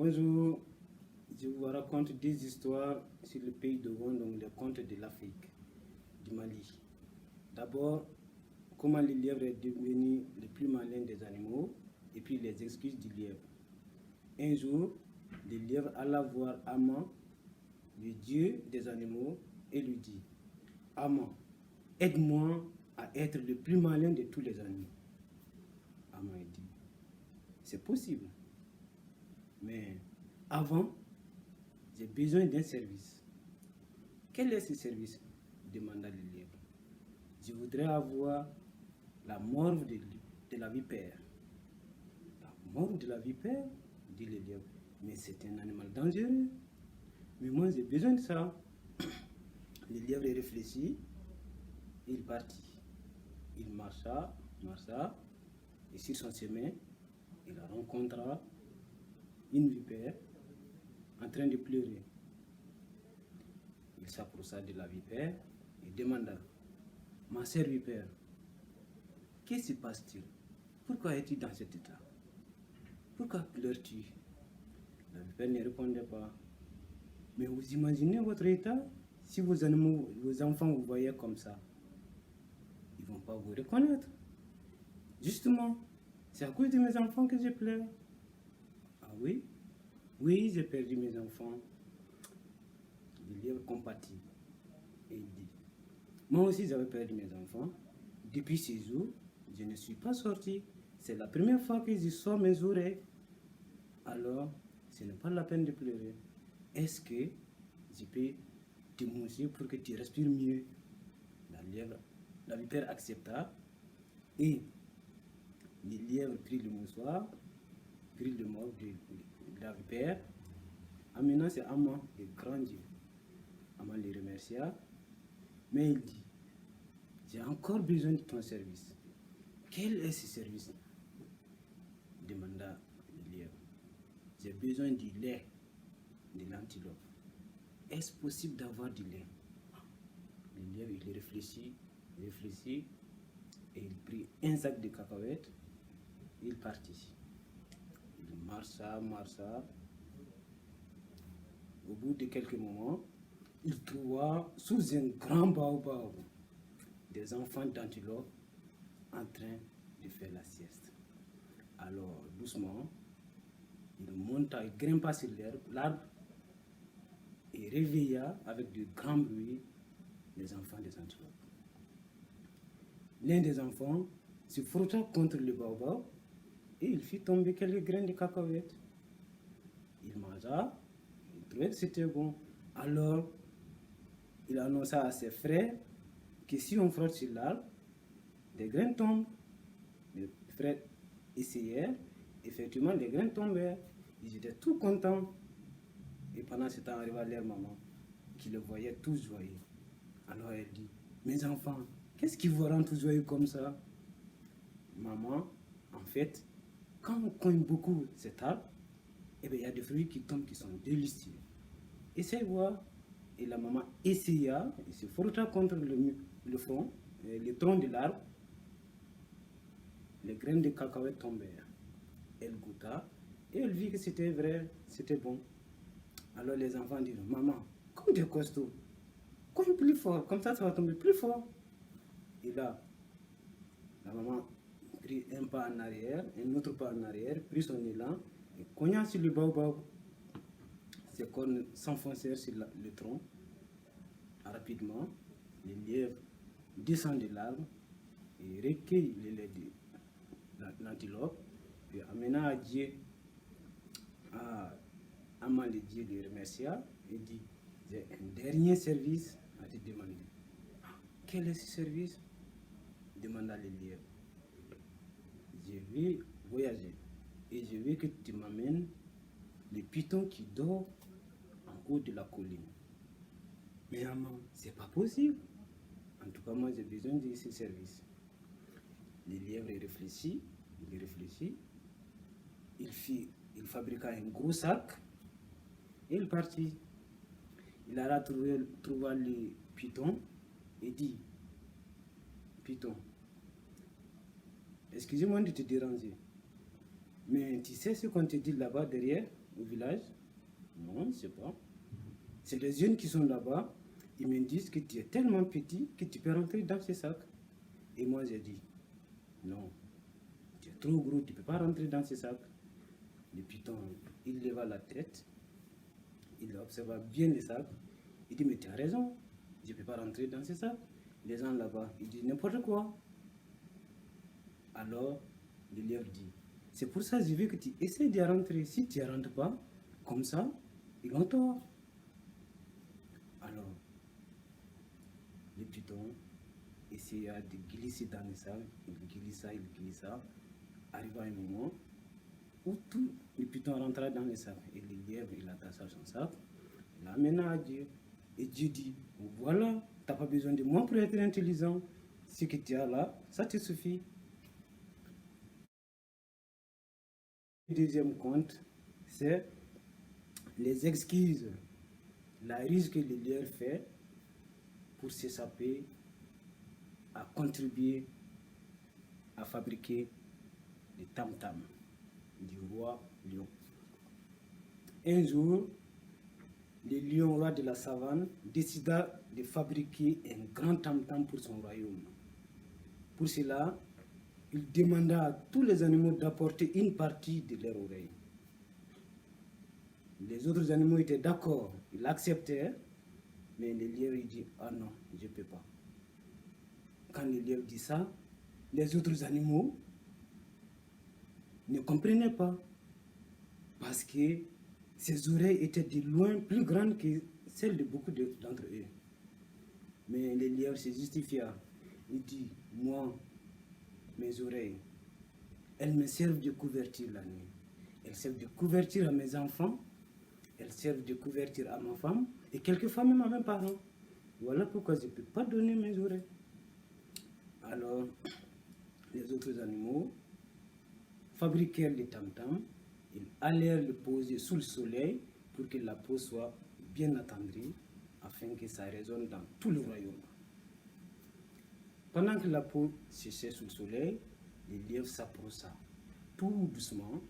Bonjour, je vous raconte des histoires sur le pays de Gon, donc les contes de l'Afrique, du Mali. D'abord, comment le lièvre est devenu le plus malin des animaux, et puis les excuses du lièvre. Un jour, le lièvre alla voir Aman, le dieu des animaux, et lui dit: Aman, aide-moi à être le plus malin de tous les animaux. Aman dit: c'est possible. Mais avant, j'ai besoin d'un service. Quel est ce service? Demanda le lièvre. Je voudrais avoir la morve de la vipère. La morve de la vipère? Dit le lièvre. Mais c'est un animal dangereux. Mais moi j'ai besoin de ça. Le lièvre réfléchit, il partit. Il marcha, et sur son chemin, il rencontra une vipère en train de pleurer. Il s'approcha de la vipère et demanda: Ma sœur vipère, qu'est-ce qui se passe-t-il? Pourquoi es-tu dans cet état? Pourquoi pleures-tu? La vipère ne répondait pas. Mais vous imaginez votre état? Si vos animaux, vos enfants vous voyaient comme ça, ils ne vont pas vous reconnaître. Justement, c'est à cause de mes enfants que je pleure. Ah oui? Oui, j'ai perdu mes enfants. Le lièvre compatit et il dit: Moi aussi j'avais perdu mes enfants. Depuis ce jour, je ne suis pas sorti. C'est la première fois que je sors mes oreilles. Alors, ce n'est pas la peine de pleurer. Est-ce que je peux te mousser pour que tu respires mieux? La vipère accepta et le lièvre prit le mouchoir, prit le mort de la vipère, amena c'est Aman, le grand Dieu. Aman le remercia, mais il dit: J'ai encore besoin de ton service. Quel est ce service? Demanda le lièvre. J'ai besoin du lait de l'antilope. Est-ce possible d'avoir du lait? Le lièvre, il réfléchit, et il prit un sac de cacahuètes, et il partit. Il marcha. Au bout de quelques moments, il trouva sous un grand baobab des enfants d'antilope en train de faire la sieste. Alors, doucement, il monta, il grimpa sur l'arbre et réveilla avec de grands bruits les enfants des antilopes. L'un des enfants se frotta contre le baobab et il fit tomber quelques grains de cacahuètes. Il mangea, il trouvait que c'était bon. Alors, il annonça à ses frères que si on frotte sur l'arbre, des graines tombent. Les frères essayèrent, effectivement, les graines tombèrent. Ils étaient tout contents. Et pendant ce temps arriva leur maman, qui les voyait tous joyeux. Alors elle dit: Mes enfants, qu'est-ce qui vous rend tous joyeux comme ça? Maman, en fait, quand on cogne beaucoup cet arbre, eh bien, il y a des fruits qui tombent qui sont délicieux. Essaye voir. Et la maman essaya, et se frotta contre le front, le tronc de l'arbre. Les graines de cacahuètes tombèrent. Elle goûta et elle vit que c'était vrai, c'était bon. Alors les enfants dirent: Maman, comme tu es costaud, cogne plus fort, comme ça va tomber plus fort. Et là, la maman prit un pas en arrière, un autre pas en arrière, prit son élan et cogna sur le baobab. Ses cornes s'enfoncèrent sur le tronc. Rapidement, le lièvre descend de l'arbre et recueille le lait de l'antilope et amena à Dieu. Aman le Dieu le remercia et dit: J'ai un dernier service à te demander. Quel est ce service? Demanda le lièvre. Je vais voyager et je veux que tu m'amènes le python qui dort en haut de la colline. Mais Aman, c'est pas possible. En tout cas, moi j'ai besoin de ce service. Le lièvre réfléchit, il fabriqua un gros sac et il partit. Il alla trouver le python et dit: Python, excusez-moi de te déranger, mais tu sais ce qu'on te dit là-bas derrière? au village? Non, je ne sais pas. C'est les jeunes qui sont là-bas, ils me disent que tu es tellement petit que tu peux rentrer dans ces sacs. Et moi, j'ai dit, non, tu es trop gros, tu ne peux pas rentrer dans ces sacs. Le python, il leva la tête, il observa bien les sacs, il dit, mais tu as raison, je ne peux pas rentrer dans ces sacs. Les gens là-bas, ils disent n'importe quoi. Alors, le lièvre dit, c'est pour ça que je veux que tu essaies d'y rentrer. Si tu n'y rentres pas, comme ça, ils ont tort. Alors, le python essaya de glisser dans les sacs, il glissa. Arriva un moment où tout le python rentra dans les sacs. Et le lièvre, il attacha son sac, il l'amena à Dieu. Et Dieu dit, voilà, tu n'as pas besoin de moi pour être intelligent. Ce que tu as là, ça te suffit. Le deuxième conte, c'est les excuses, la ruse que le lièvre fait pour s'échapper à contribuer à fabriquer le tam-tam du roi lion. Un jour, le lion roi de la savane décida de fabriquer un grand tam-tam pour son royaume. Pour cela, il demanda à tous les animaux d'apporter une partie de leur oreille. Les autres animaux étaient d'accord, ils acceptaient, mais le lièvre dit « Ah non, je ne peux pas ». Quand le lièvre dit ça, les autres animaux ne comprenaient pas, parce que ses oreilles étaient de loin plus grandes que celles de beaucoup d'entre eux. Mais le lièvre se justifia. Il dit, moi, mes oreilles, elles me servent de couverture la nuit. Elles servent de couverture à mes enfants, elles servent de couverture à ma femme, et quelquefois même à mes parents. Voilà pourquoi je ne peux pas donner mes oreilles. Alors, les autres animaux fabriquèrent les tam-tams, ils allèrent le poser sous le soleil pour que la peau soit bien attendrie, afin que ça résonne dans tout le royaume. Pendant que la peau séchait sous le soleil, le lièvre s'approcha tout doucement,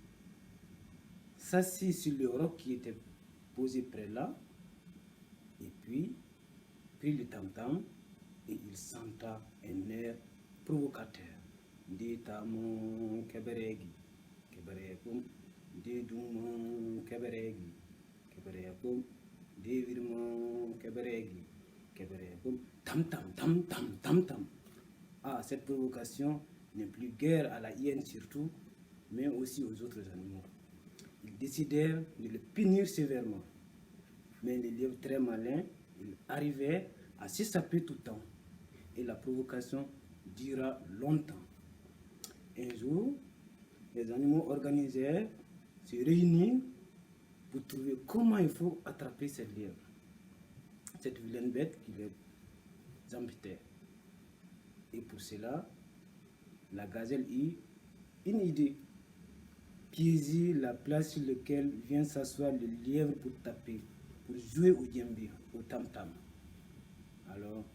s'assit sur le roc qui était posé près là, et puis prit le tam-tam et il chanta un air provocateur. Ditamon keberegi, keberegum, didumon keberegi, keberegum, divirmon keberegi, keberegum, tam-tam, tam-tam, tam-tam. Ah, cette provocation n'est plus guère à la hyène surtout, mais aussi aux autres animaux. Ils décidèrent de le punir sévèrement. Mais le lièvre très malin, il arrivait à s'échapper tout le temps. Et la provocation dura longtemps. Un jour, les animaux organisèrent se réunir pour trouver comment il faut attraper cette lièvre, cette vilaine bête qui les embêtait. Et pour cela, la gazelle eut une idée. Piéger la place sur laquelle vient s'asseoir le lièvre pour taper, pour jouer au djembé, au tam-tam. Alors,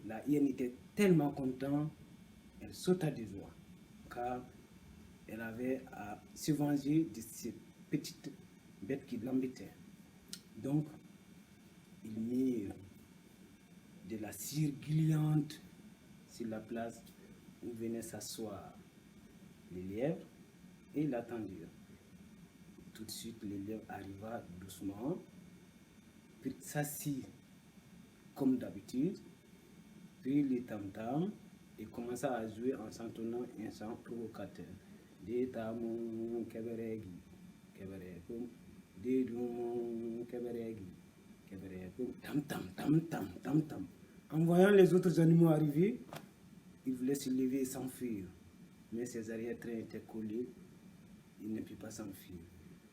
la hyène était tellement contente, elle sauta de joie, car elle avait à se venger de ces petites bêtes qui l'embêtaient. Donc, ils mirent de la cire gluante sur la place où venait s'asseoir les lièvres et l'attendirent. Tout de suite, le lièvre arriva doucement, puis s'assit comme d'habitude, puis le tam-tam et commença à jouer en chantonnant un chant provocateur. Ditamon keberegi, keberegum, didumon keberegi, keberegum, tam-tam, tam-tam, tam-tam. En voyant les autres animaux arriver, il voulait se lever et s'enfuir. Mais ses arrière-trains étaient collés, il ne put pas s'enfuir.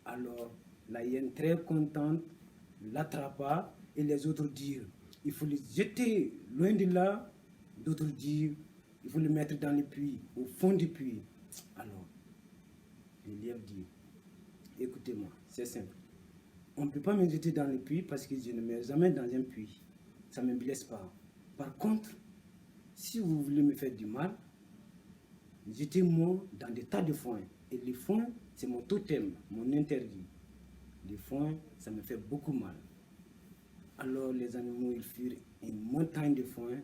Alors, la hyène, très contente, l'attrapa et les autres dirent, il faut le jeter loin de là. D'autres dirent, il faut le mettre dans le puits, au fond du puits. Alors, le lièvre dit, écoutez-moi, c'est simple. On ne peut pas me jeter dans le puits parce que je ne mets jamais dans un puits. Ça ne me blesse pas. Par contre, si vous voulez me faire du mal, J'étais moi dans des tas de foin. Et les foins, c'est mon totem, mon interdit. Les foins, ça me fait beaucoup mal. Alors les animaux, ils firent une montagne de foin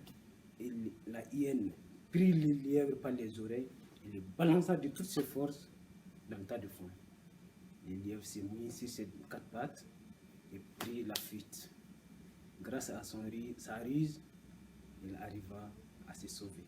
et la hyène prit le lièvre par les oreilles et le balança de toutes ses forces dans le tas de foin. Le lièvre s'est mis sur ses quatre pattes et prit la fuite. Grâce à sa ruse, il arriva à se sauver.